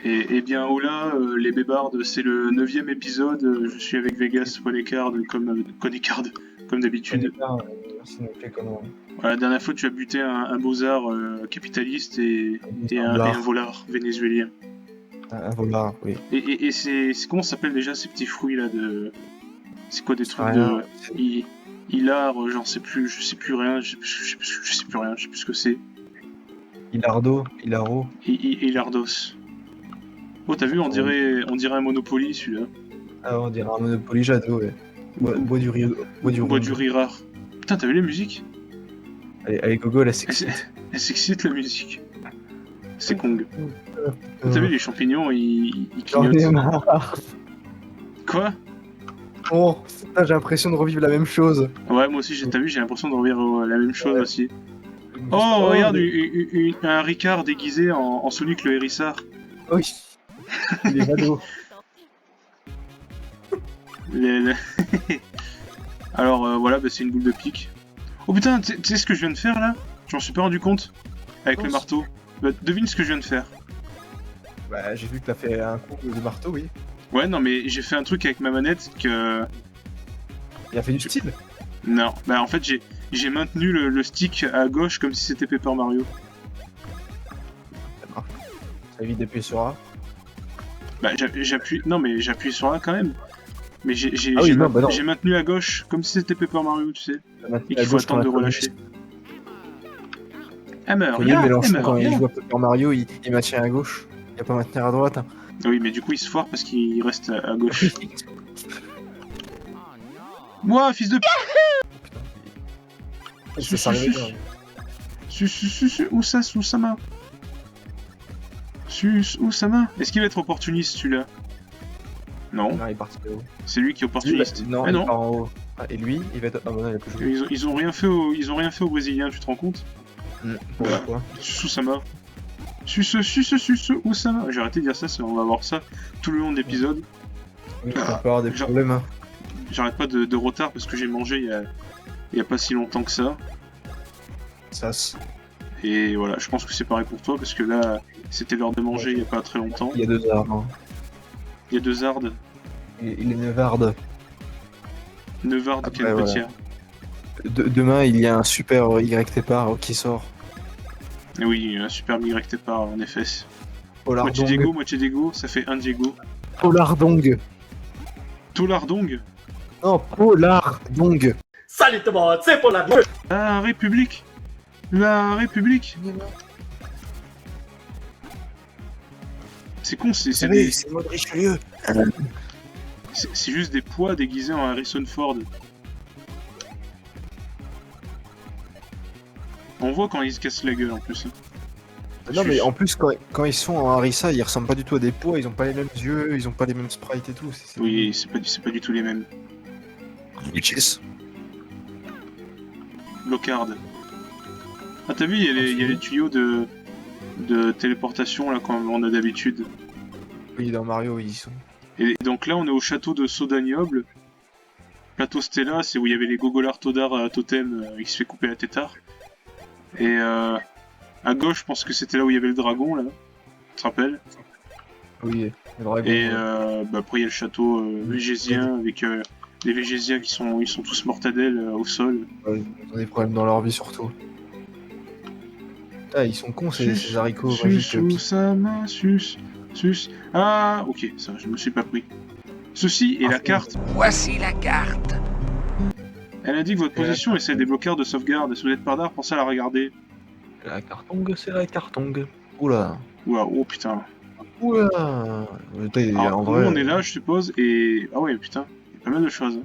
Et bien, hola, les bébardes, c'est le 9e épisode. Je suis avec Vegas Ponecard comme d'habitude. Merci de m'appeler comme moi. Voilà, la dernière fois, tu as buté un beaux-arts capitaliste et un volard vénézuélien. Un volard, oui. Et c'est comment ça s'appelle déjà ces petits fruits là de. C'est quoi des trucs rien, de. Hilar, j'en sais plus, je sais plus rien, je sais plus rien, je sais plus ce que c'est. Hilaro. Hilardos. Oh, t'as vu, on dirait un Monopoly celui-là. Ah, on dirait un Monopoly Jadot, ouais. Bois du riz rare. Putain, t'as vu la musique? Allez, Gogo, elle s'excite. Elle s'excite la musique. C'est Kong. T'as vu les champignons, ils clignotent. Quoi? Oh, putain, j'ai l'impression de revivre la même chose. Ouais, moi aussi, t'as vu, j'ai l'impression de revivre la même chose aussi. Oh, regarde, un Ricard déguisé en Sonic le Hérissard. Oui. Il est Jadot. Alors voilà, bah, c'est une boule de pique. Oh putain, tu sais ce que je viens de faire là? Je m'en suis pas rendu compte. Avec le marteau. Bah, devine ce que je viens de faire. Bah, j'ai vu que t'as fait un coup de marteau, oui. Ouais, non, mais j'ai fait un truc avec ma manette que. Il a fait du style? Non, bah en fait, j'ai maintenu le stick à gauche comme si c'était Paper Mario. D'accord. Ça évite d'appuyer sur A. Bah, j'appuie. Non, mais j'appuie sur A quand même. Mais j'ai maintenu à gauche comme si c'était Paper Mario, tu sais. Et qu'il faut attendre de relâcher. Ah, mais Mélenchon, quand il joue à Paper Mario, il maintient à gauche. Il va pas maintenir à droite. Hein. Oui, mais du coup, il se foire parce qu'il reste à gauche. Moi, fils de p. Oussama. Est-ce qu'il va être opportuniste celui-là? Non. Non, il est parti de haut. C'est lui qui est opportuniste. Non, il part en haut. Ah, et lui, il va être. Ah, bah non, il a plus joué. Ils ont rien fait aux Brésiliens, tu te rends compte? Pourquoi? Oussama. Oussama. J'ai arrêté de dire ça, on va voir ça tout le long de l'épisode. Oui, on peut avoir des problèmes. J'arrête pas de retard parce que j'ai mangé il y a pas si longtemps que ça. Et voilà, je pense que c'est pareil pour toi parce que là, c'était l'heure de manger il y a pas très longtemps. Il y a 2 heures. Hein. Il y a 2 ardes. Il est 9 ardes. 9 ardes, quelle petière. Demain, il y a un super YT par qui sort. Et oui, un super YT par en effet. Moitié Diego, ça fait un Diego. Polardong. Tolardong? Non, Polardong. Salitement, c'est pour la vie. La République. C'est con, c'est des... C'est mode Richelieu. C'est juste des poids déguisés en Harrison Ford. On voit quand ils se cassent la gueule en plus. Non mais en plus quand ils sont en Harissa, ils ressemblent pas du tout à des poids, ils ont pas les mêmes yeux, ils ont pas les mêmes sprites et tout. Oui, c'est pas du tout les mêmes. Witches. Locard. Ah t'as vu, il y a les tuyaux de téléportation là comme on a d'habitude. Oui, dans Mario ils y sont. Et donc là on est au château de Sodagnoble. Plateau Stella, c'est où il y avait les gogolards Todar à Totem qui se fait couper la tétard. Et à gauche, je pense que c'était là où il y avait le dragon, là. Tu te rappelles? Oui, le dragon. Et après, il y a le château végésien, avec les végésiens ils sont tous mortadelles au sol. Ouais, ils ont des problèmes dans leur vie, surtout. Ah, ils sont cons, ces haricots. Sus. Ah, ok, ça, je me suis pas pris. Ceci est la carte. Voici la carte. Elle indique votre position et celle des bloqueurs de sauvegarde. Si vous êtes par d'art, pensez à la regarder. La cartongue, c'est la cartongue. Oula. Oh putain. Oula. Alors, en vrai, on est là, je suppose, et... Ah ouais, putain, il y a pas mal de choses.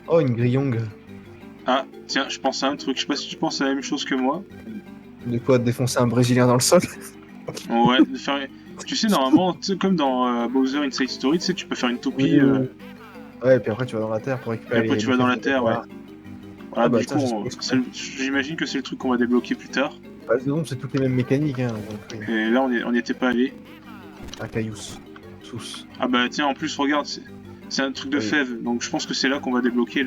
Oh, une grillongue. Ah, tiens, je pense à un truc. Je sais pas si tu penses à la même chose que moi. De quoi défoncer un Brésilien dans le sol? Ouais, de faire... Tu sais, normalement, comme dans Bowser Inside Story, tu sais, tu peux faire une toupie... Ouais, et puis après tu vas dans la terre pour récupérer. Et après tu vas dans la terre, ouais. Voilà, bah, du coup, j'imagine que c'est le truc qu'on va débloquer plus tard. Bah, non, c'est toutes les mêmes mécaniques, hein. Donc, et là, on n'y était pas allé. À Caillous. Sous. Ah bah tiens, en plus, regarde, c'est un truc de fève, donc je pense que c'est là qu'on va débloquer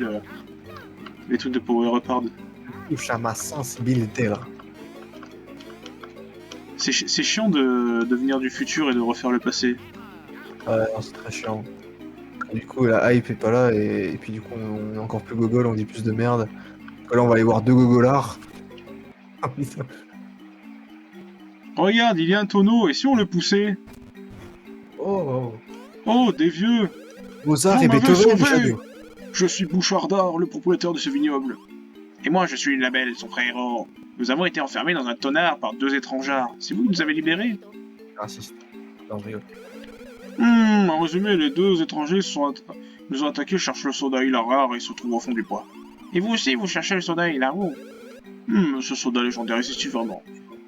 les trucs de Power Up Hard. Touche à ma sensibilité, là. C'est chiant de venir du futur et de refaire le passé. Ouais, non, c'est très chiant. Du coup, la hype est pas là, et puis du coup, on est encore plus gogol, on dit plus de merde. Là, on va aller voir 2 gogolards. Ah putain. Regarde, il y a un tonneau, et si on le poussait? Oh, Oh, des vieux! Mozart Vous et m'avez Beethoven, sauvé! Shadow. Je suis Bouchardard, le propriétaire de ce vignoble. Et moi, je suis Labelle, son frère héros. Nous avons été enfermés dans un tonnerre par 2 étrangeards. C'est vous qui nous avez libérés? Raciste. Non, je rigole. En résumé, les 2 étrangers nous ont attaqués, cherchent le soda rare et se trouvent au fond du bois. Et vous aussi, vous cherchez le soda Hilaro? Ce soda légendaire existe vraiment.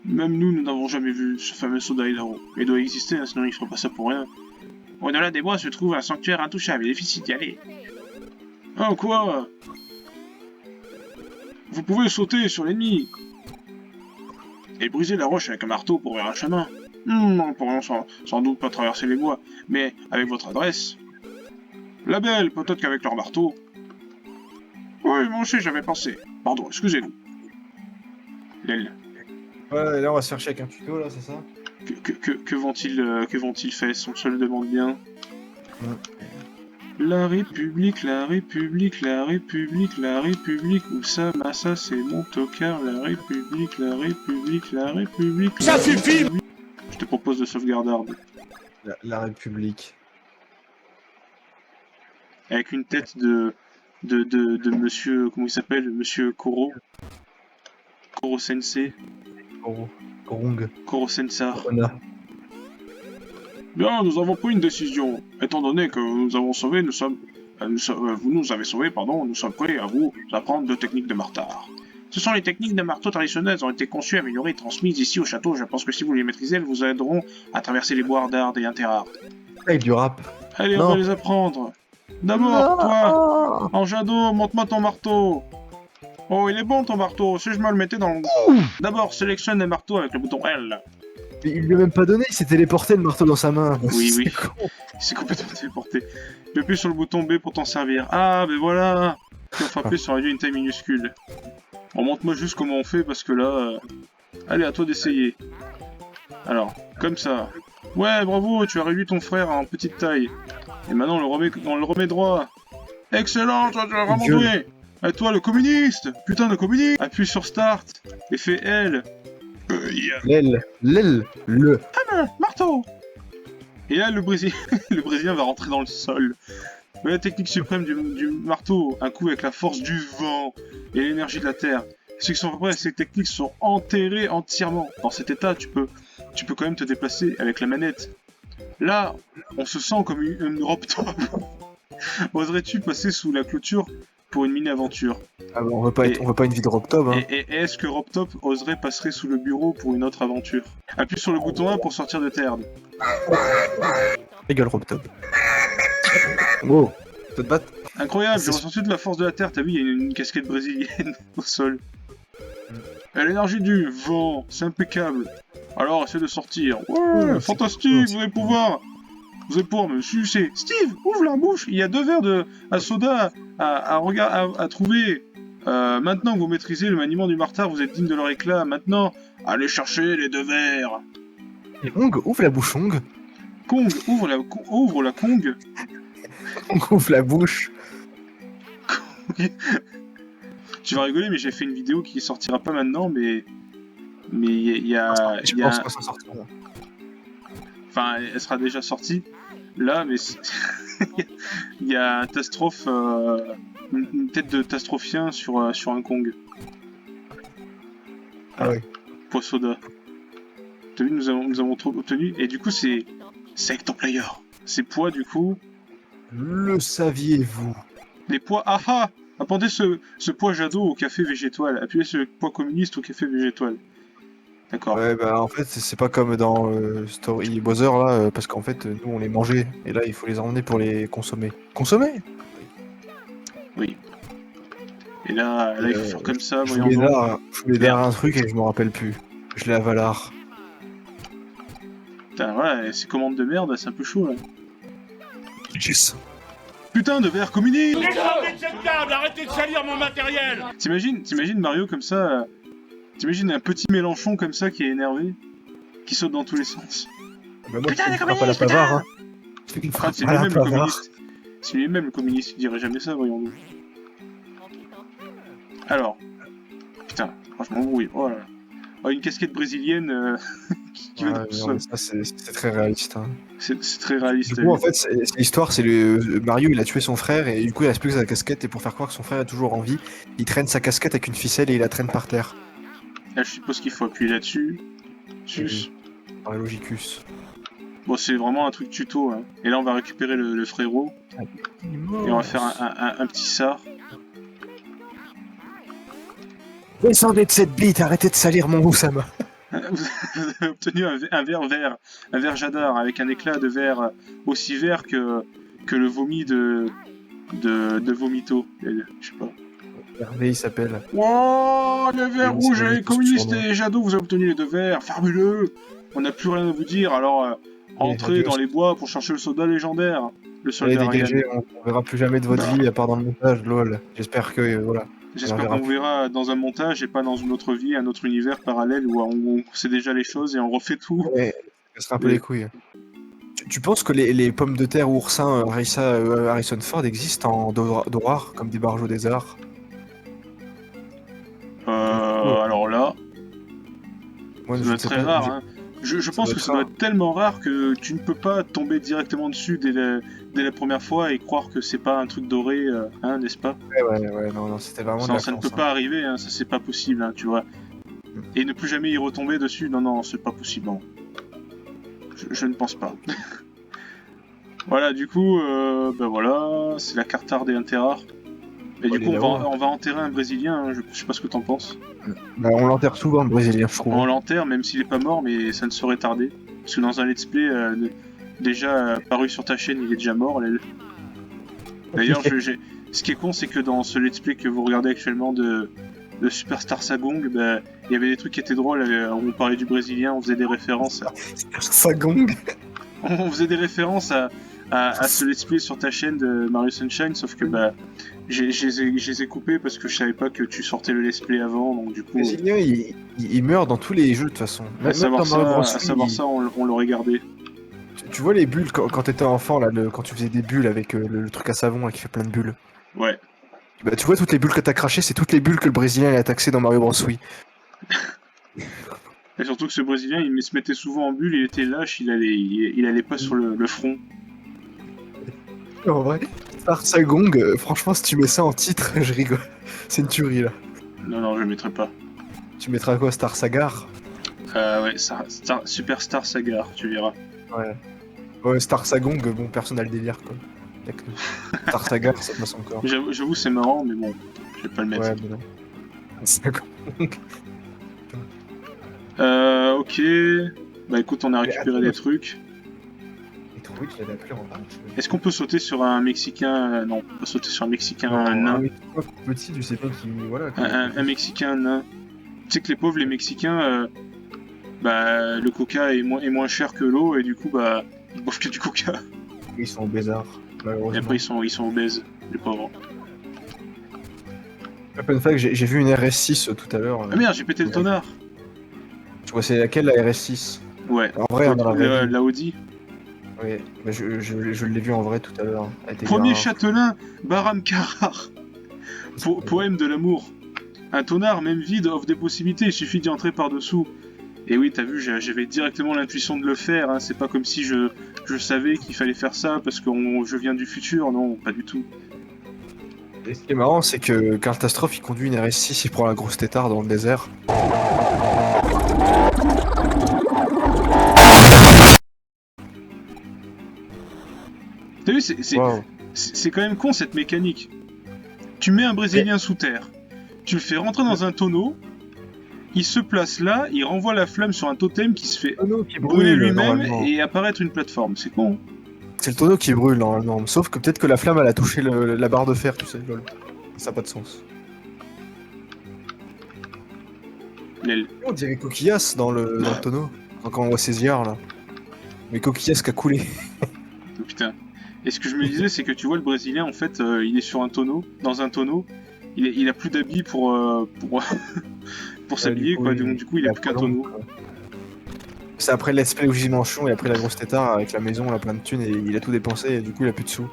Même nous n'avons jamais vu ce fameux soda Hilaro. Il doit exister, hein, sinon il ferait pas ça pour rien. Au-delà des bois se trouve un sanctuaire intouchable, il est difficile d'y aller. Oh quoi? Vous pouvez sauter sur l'ennemi et briser la roche avec un marteau pour ouvrir un chemin. Nous pourrions sans doute pas traverser les bois, mais avec votre adresse. Labelle, peut-être qu'avec leur marteau. Oui, moi aussi j'avais pensé. Pardon, excusez-nous. L'aile. Ouais, là, on va se faire chier avec un tuto, là, c'est ça? Que vont-ils faire? On se le demande bien. La République, la République, la République, la République, où ça, Massa, c'est mon tocard, la République, la République, la République. Ça suffit! Je te propose de sauvegarder La République. avec une tête de monsieur, comment il s'appelle, monsieur Koro. Koro Sensei. Korong. Koro Sensar. Ona. Bien, nous avons pris une décision. Étant donné que nous avons sauvé, vous nous avez sauvés, pardon, nous sommes prêts à vous apprendre 2 techniques de martard. Ce sont les techniques de marteau traditionnelles, elles ont été conçues, améliorées et transmises ici au château. Je pense que si vous les maîtrisez, elles vous aideront à traverser les bois d'Arde et Interard. Avec du rap. Allez, Non. on va les apprendre. D'abord, toi, en Jado, montre-moi ton marteau. Oh, il est bon ton marteau, si je me le mettais dans le... D'abord, sélectionne les marteaux avec le bouton L. Mais il lui a même pas donné, il s'est téléporté le marteau dans sa main. Oui, C'est oui. con. Il s'est complètement téléporté. Tu appuies sur le bouton B pour t'en servir. Ah, ben voilà. Puis on frappé ça réduit une taille minuscule. Bon, montre-moi juste comment on fait, parce que là... Allez, à toi d'essayer. Alors, comme ça. Ouais, bravo, tu as réduit ton frère en petite taille. Et maintenant, on le remet droit. Excellent, tu as vraiment Gueule. doué. Et toi, le communiste. Putain, le communiste. Appuie sur Start. Et fais L. Le. Marteau. Et là, le Brésilien va rentrer dans le sol. Mais la technique suprême du marteau, un coup avec la force du vent et l'énergie de la terre. Ceux qui sont pas prêts à ces techniques sont enterrés entièrement. Dans cet état, tu peux quand même te déplacer avec la manette. Là, on se sent comme une robe top. Oserais-tu passer sous la clôture pour une mini-aventure? Ah bah, on veut pas une vie de Robtob, hein. Et est-ce que Robtop passerait sous le bureau pour une autre aventure? Appuie sur le bouton 1 pour sortir de terre. Égale Robtob. Wow. Tu te battre? Incroyable, j'ai C'est- ressenti de la force de la terre, t'as vu, il y a une casquette brésilienne au sol. Et l'énergie du vent, c'est impeccable. Alors, essaie de sortir. Ouais, fantastique, vous allez pouvoir me sucer. Steve, ouvre la bouche, il y a 2 verres à soda à trouver. Maintenant que vous maîtrisez le maniement du martard, vous êtes digne de leur éclat. Maintenant, allez chercher les 2 verres. Et Ong, ouvre la bouche, Ong. Kong, ouvre la Kong. Ong ouvre la bouche. Tu vas rigoler, mais j'ai fait une vidéo qui sortira pas maintenant, mais il y a... Je il y a- pense qu'on s'en sortira. Enfin, elle sera déjà sortie, là, mais il y a un Tastrophe, une tête de Tastrophien sur un Kong. Ah ouais. Poissoda. T'as vu, nous avons obtenu, et du coup, c'est Player. Ces poids, du coup, Le saviez-vous? les poids, appendez ce poids Jado au café végétal, appuyez ce poids communiste au café végétal. D'accord. Ouais, bah en fait, c'est pas comme dans Story Bowser là, parce qu'en fait, nous on les mangeait, et là il faut les emmener pour les consommer. Consommer? Oui. Et là il faut faire comme ça, Je voyons donc. voulais dire un truc et je me rappelle plus. Je l'ai à Valar. Putain, voilà, ces commandes de merde, c'est un peu chaud, là. Yes. Putain de verre communiste! Arrêtez de salir mon matériel! T'imagines Mario comme ça, t'imagines un petit Mélenchon comme ça qui est énervé? qui saute dans tous les sens. Bah, moi, Putain, tu les me frappes à la communistes, putain pavard, hein. Tu me Ah, frappes c'est à la lui-même le pavard. communiste. C'est lui-même le communiste, il dirait jamais ça, voyons-nous. Alors. Putain, je m'embrouille. Oh là là. Oh, une casquette brésilienne qui va Ouais, dans le mais non, sol. mais ça, c'est très réaliste. Hein. C'est très réaliste. Du coup, en fait, c'est l'histoire, c'est Mario, il a tué son frère et du coup, il reste plus que sa casquette. Et pour faire croire que son frère est toujours en vie, il traîne sa casquette avec une ficelle et il la traîne par terre. Là, je suppose qu'il faut appuyer là-dessus. Sus. Par Logicus. Bon, c'est vraiment un truc tuto. Hein. Et là, on va récupérer le frérot. Et on va faire un petit sort. Descendez de cette bite, arrêtez de salir mon Oussama. Vous avez obtenu un verre vert, un verre Jadar, avec un éclat de verre aussi vert que le vomi de Vomito. Je sais pas. Hervé, il s'appelle. Wow, les verres Oui, rouges c'est et les juste communistes surnom. et Jadot, vous avez obtenu les 2 verres. Fabuleux. On n'a plus rien à vous dire, alors entrez adieu. dans les bois pour chercher le soldat légendaire. Le Allez, soldat Ryan. dégagez, on verra plus jamais de votre vie à part dans le montage, lol. J'espère que, voilà. J'espère verra qu'on plus. verra dans un montage et pas dans une autre vie, un autre univers parallèle où on sait déjà les choses et on refait tout. Ouais, ça sera un peu les couilles. Tu penses que les pommes de terre oursins Harrison Ford existent en Dorare, comme des barjots des arts? Alors là, Moi, ça je doit ne être sais très pas, rare. Hein. Je Ça pense doit que être ça doit rare. être tellement rare que tu ne peux pas tomber directement dessus dès la première fois et croire que c'est pas un truc doré, hein, n'est-ce pas? Ouais, non, c'était vraiment de Ça, la ça ne chance. peut pas arriver, hein, ça c'est pas possible, hein, tu vois. Et ne plus jamais y retomber dessus, non, c'est pas possible, non. Je ne pense pas. Voilà, du coup, ben voilà, c'est la carte hard et interrare. Et du coup, on va enterrer un Brésilien, hein, je sais pas ce que t'en penses. Bah, on l'enterre souvent, le Brésilien, je trouve. On l'enterre, même s'il est pas mort, mais ça ne saurait tarder. Parce que dans un let's play, déjà paru sur ta chaîne, il est déjà mort. D'ailleurs, ce qui est con, c'est que dans ce let's play que vous regardez actuellement de Superstar Sagong, bah, il y avait des trucs qui étaient drôles, on parlait du Brésilien, on faisait des références Sagong. On faisait des références à ce let's play sur ta chaîne de Mario Sunshine, sauf que bah, je les ai coupés parce que je savais pas que tu sortais le let's play avant, donc du coup... Le Brésilien, il meurt dans tous les jeux, de toute façon. À savoir dans Mario Bros. ça, on l'aurait gardé. Tu vois les bulles, quand t'étais enfant, là, quand tu faisais des bulles avec le truc à savon là, qui fait plein de bulles. Ouais. Bah, tu vois toutes les bulles que t'as crachées, c'est toutes les bulles que le Brésilien il a taxées dans Mario Bros. Wii. Et surtout que ce Brésilien, il se mettait souvent en bulle, il était lâche, il allait pas sur le front. En vrai, Star Sagong, franchement, si tu mets ça en titre, je rigole. C'est une tuerie là. Non, je le mettrai pas. Tu mettras quoi, Star Sagar? Ouais, Superstar Sagar, tu verras. Ouais. Ouais, Star Sagong, bon, personne n'a le délire quoi. Y'a que nous. Star Sagar, ça passe encore. J'avoue, c'est marrant, mais bon, je vais pas le mettre. Ouais, mais non. Sagong. Ok. Bah écoute, on a récupéré des trucs. Les trucs, il y a la pluie en bas. Est-ce qu'on peut sauter sur un Mexicain Non, on peut pas sauter sur un Mexicain nain. Petit, tu sais pas qui. Voilà. Un Mexicain nain. Tu sais que les pauvres, les Mexicains, bah, le coca est moins cher que l'eau, et du coup, bah, ils boivent que du coca. Ils sont bizarres, Et malheureusement. après, ils sont obèses, les pauvres. Fun fact, j'ai vu une RS6 tout à l'heure. Ah merde, j'ai pété le tonard. Tu vois, c'est laquelle la RS6? Ouais. En vrai, dans la vraie vie. La Audi. Oui, bah, je l'ai vu en vrai tout à l'heure. Elle était Premier bien. châtelain, Baram Karar. Poème de l'amour. Un tonard, même vide, offre des possibilités, il suffit d'y entrer par-dessous. Et oui, t'as vu, j'avais directement l'intuition de le faire, hein. C'est pas comme si je savais qu'il fallait faire ça parce que je viens du futur, non, pas du tout. Et ce qui est marrant, c'est que Karlastrophe, il conduit une RS6, il prend la grosse tétard dans le désert. T'as vu, Wow. c'est quand même con cette mécanique. Tu mets un Brésilien sous terre, tu le fais rentrer dans un tonneau, il se place là, il renvoie la flamme sur un totem qui se fait Tonneau qui brûler brûle lui-même normalement. et apparaître une plateforme. C'est con. C'est le tonneau qui brûle normalement. Sauf que peut-être que la flamme elle a touché la barre de fer, tu sais, lol. Ça n'a pas de sens. L'aile. On dirait Coquillas dans le tonneau. Quand on voit ses yeux là. Mais Coquillas qui a coulé. Oh, putain. Et ce que je me disais, c'est que tu vois, le Brésilien, en fait, il est sur un tonneau, dans un tonneau. Il a plus d'habits pour s'habiller, quoi. Donc, du coup, il a plus qu'un tonneau. C'est après le let's play Luigi Manchon et après la grosse tétard avec la maison, là plein de thunes et il a tout dépensé et du coup il a plus de sous.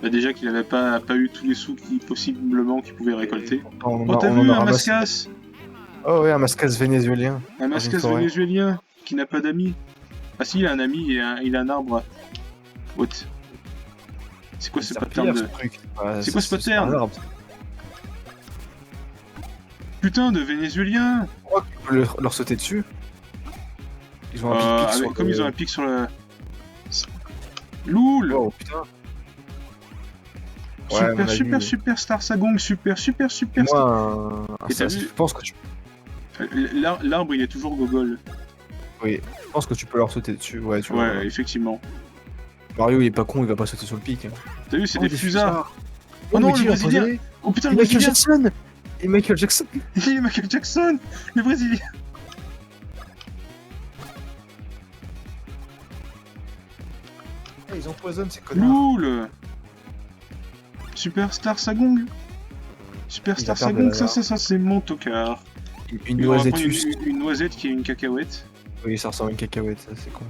Bah, déjà qu'il avait pas eu tous les sous possiblement qu'il pouvait récolter. On Oh, en a- t'as on en vu a un ramassé- mascasse? Oh ouais, un mascasse vénézuélien. Un mascasse forêt. vénézuélien qui n'a pas d'amis. Ah si, il a un ami et il a un arbre. What? C'est quoi ce pattern de... C'est quoi ce pattern? un arbre. Putain de vénézuélien! Je crois que tu peux leur sauter dessus. Ils ont un pic sur Comme le- ils ont un pic sur le... Loul! Oh putain. Ouais, à mon avis, Super Star Sagong, super Star. Moi, Et t'as vu- je pense que tu... L'arbre il est toujours gogol. Oui, je pense que tu peux leur sauter dessus. Ouais, tu vois. Ouais, effectivement. Mario il est pas con, il va pas sauter sur le pic. Hein. T'as vu, c'est Oh, des fusards. Oh, Oh non, mais qui le va Brésilien. poser Oh putain, Et le Michael Brésilien! Jackson. Et Michael Jackson. Il est Michael Jackson! Le Brésilien! Ils empoisonnent ces connards. Loul! Superstar Sagong! Superstar Il va perdre Sagong, la ça c'est mon tocard. Une Et on va prendre noisettus. une noisette qui est une cacahuète. Oui, ça ressemble à une cacahuète, ça c'est con.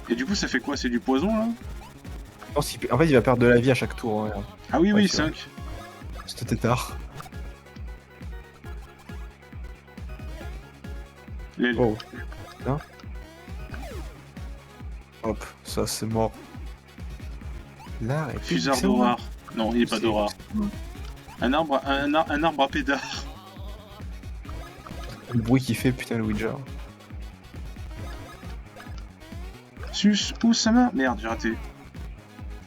Et du coup, ça fait quoi? C'est du poison là? Je pense en fait, il va perdre de la vie à chaque tour. Hein. Ah oui, Ouais, oui, c'est vrai. 5. C'était tétard. L'aile. Oh. Hein Hop, ça c'est mort. Là, et puis Fusard c'est bon. d'Orar. Non, il est pas C'est- d'Orar. Un arbre à pédard. Le bruit qu'il fait, putain, le Ouija. Sus, Oussama. Merde, j'ai raté.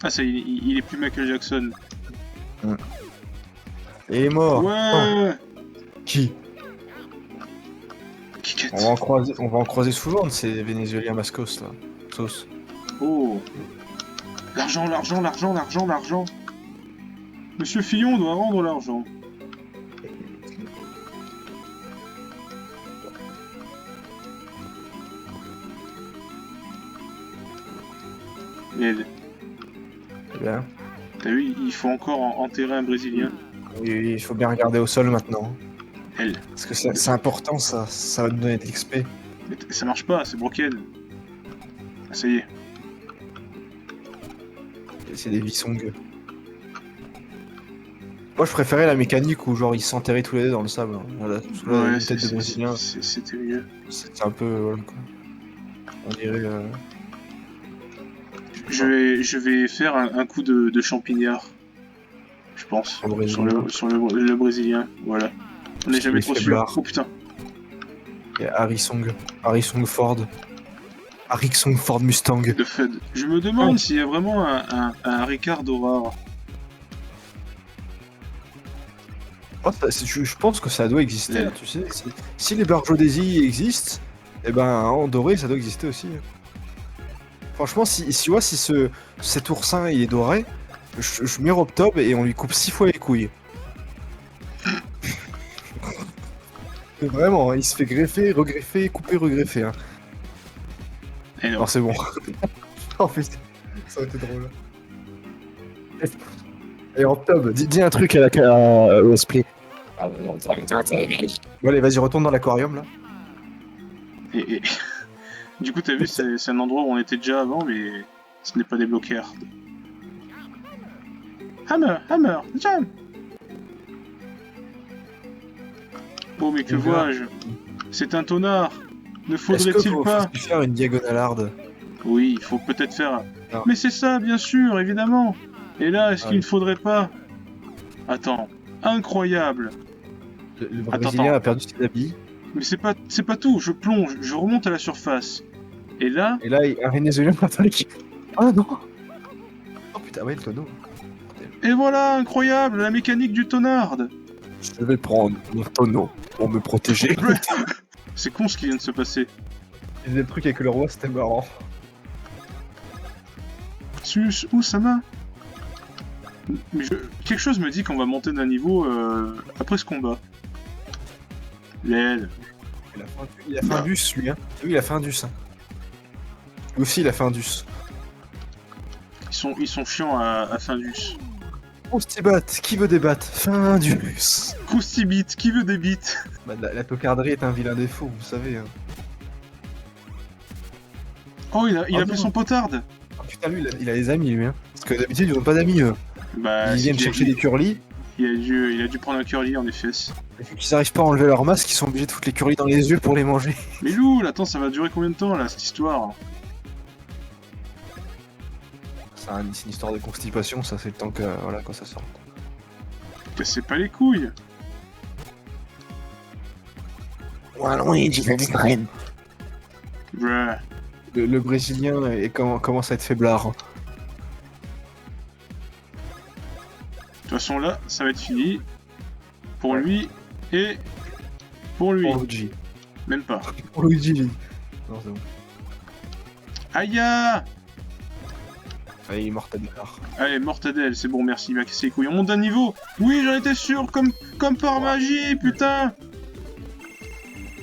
Ah, ça, il est plus Michael Jackson. Et il est mort. Ouais! Qui Kiket. on va en croiser souvent de ces Vénézuéliens mascos là. Sauce. Oh! L'argent! Monsieur Fillon doit rendre l'argent. L'aile. Très bien. T'as vu, il faut encore enterrer un Brésilien. Oui, oui, il faut bien regarder au sol maintenant. Elle. Parce que c'est important ça. Ça va nous donner de l'XP. Mais ça marche pas, c'est broken. Ah, ça y est. C'est des Vissong. Moi je préférais la mécanique où genre ils s'enterraient tous les deux dans le sable. Hein. Voilà. Parce que là, Ouais, une tête de Brésilien, c'était mieux. c'est un peu. Voilà, quoi. On dirait. Je vais faire un coup de champignard. Je pense. Un Sur Brésilien. le Brésilien. Voilà. On n'est Parce jamais qu'il est trop sûr. faiblard. Oh putain. Il y a Harrison Ford. Harrison Ford Mustang. Le FUD. Je me demande s'il y a vraiment un Ricard Aurore. Oh, je pense que ça doit exister, Ouais. tu sais. Si les Barjodesi existent, eh ben en doré ça doit exister aussi. Franchement, si cet oursin il est doré, je mets Robtob et on lui coupe 6 fois les couilles. Vraiment, hein, il se fait greffer, regreffer, couper, regreffer. Hein. Et non. Alors c'est bon. En fait, ça aurait été drôle. Et Robtob, dis un truc au esprit. Bon allez, vas-y, retourne dans l'aquarium là. Et... Du coup, t'as vu, c'est un endroit où on était déjà avant, mais ce n'est pas débloqué hard. Hammer, jump! Oh, mais que Et voilà. vois-je? C'est un tonard! Ne Est-ce qu'il faudrait-il faut pas? faire une diagonale hard? Oui, il faut peut-être faire. Non. Mais c'est ça, bien sûr, évidemment! Et là, est-ce Ah qu'il oui. ne faudrait pas? Attends, incroyable! Le Attends, Brésilien a perdu ses habits. Mais c'est pas tout, je plonge, je remonte à la surface. Et là, Et là, un Vénézuélien m'attaque. Ah non. Oh putain, ouais, le tonneau. et voilà, incroyable, la mécanique du tonard! Je vais prendre mon tonneau pour me protéger. C'est con ce qui vient de se passer. Il faisait le truc avec le roi, c'était marrant. Sus, où ça va? Mais quelque chose me dit qu'on va monter d'un niveau après ce combat. L'aile. Il a fait un dus, lui. Hein. Lui, il a fait un dus. Hein. Lui aussi, il a fait un dus. Ils sont chiants à Findus. Croustibat, qui veut débattre? Fin du bus. Croustibit, qui veut des bites? Bah, la tocarderie est un vilain défaut, vous savez. Hein. Oh, il a Oh, pris non. son potarde. Oh, putain, lui, il a des amis, lui. Hein. Parce que d'habitude, ils ont pas d'amis, eux. Bah, Ils viennent chercher des curlis. il a dû prendre un curly en effet. Et vu qu'ils arrivent pas à enlever leur masque, ils sont obligés de foutre les curlis dans les yeux pour les manger. Mais Lou, attends, ça va durer combien de temps là, cette histoire? C'est une histoire de constipation, ça, c'est le temps que. Voilà, quand ça sort. Cassez pas les couilles. Waluigi, Bruh. le Brésilien commence à être faiblard. De toute façon là, ça va être fini. Pour Ouais. lui et pour lui. Pour Luigi. Même pas. Pour Luigi, lui. Non, c'est bon. Aïe! Allez, il est mortadellard. Allez, mortadelle, c'est bon, merci, il m'a cassé les couilles. On monte d'un niveau! Oui, j'en étais sûr, comme par magie, putain!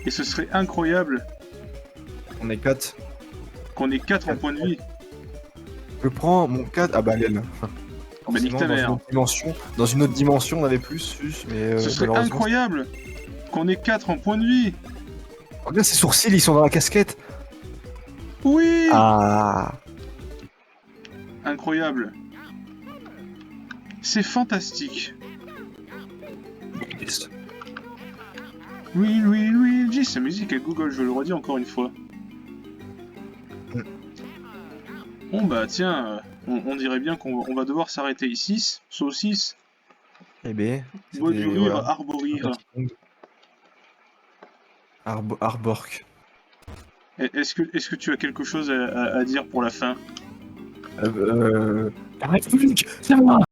Et ce serait incroyable On est 4. qu'on ait 4 en point de vie. Je prends mon 4. Ah bah, l'aile. Oh bah, nique ta Forcément, mère. dans une autre dimension, on avait plus, mais. Ce serait malheureusement, incroyable qu'on ait 4 en point de vie. Regarde ses sourcils, ils sont dans la casquette. Oui! Ah. Incroyable. C'est fantastique. Oui, Luigi, sa musique à Google, je le redis encore une fois. Bon bah tiens, on dirait bien qu'on va devoir s'arrêter ici, saucisse, Eh ben. bois du c'était- rire, voilà. arborir. Arbork. Est-ce que tu as quelque chose à dire pour la fin? La République, c'est moi.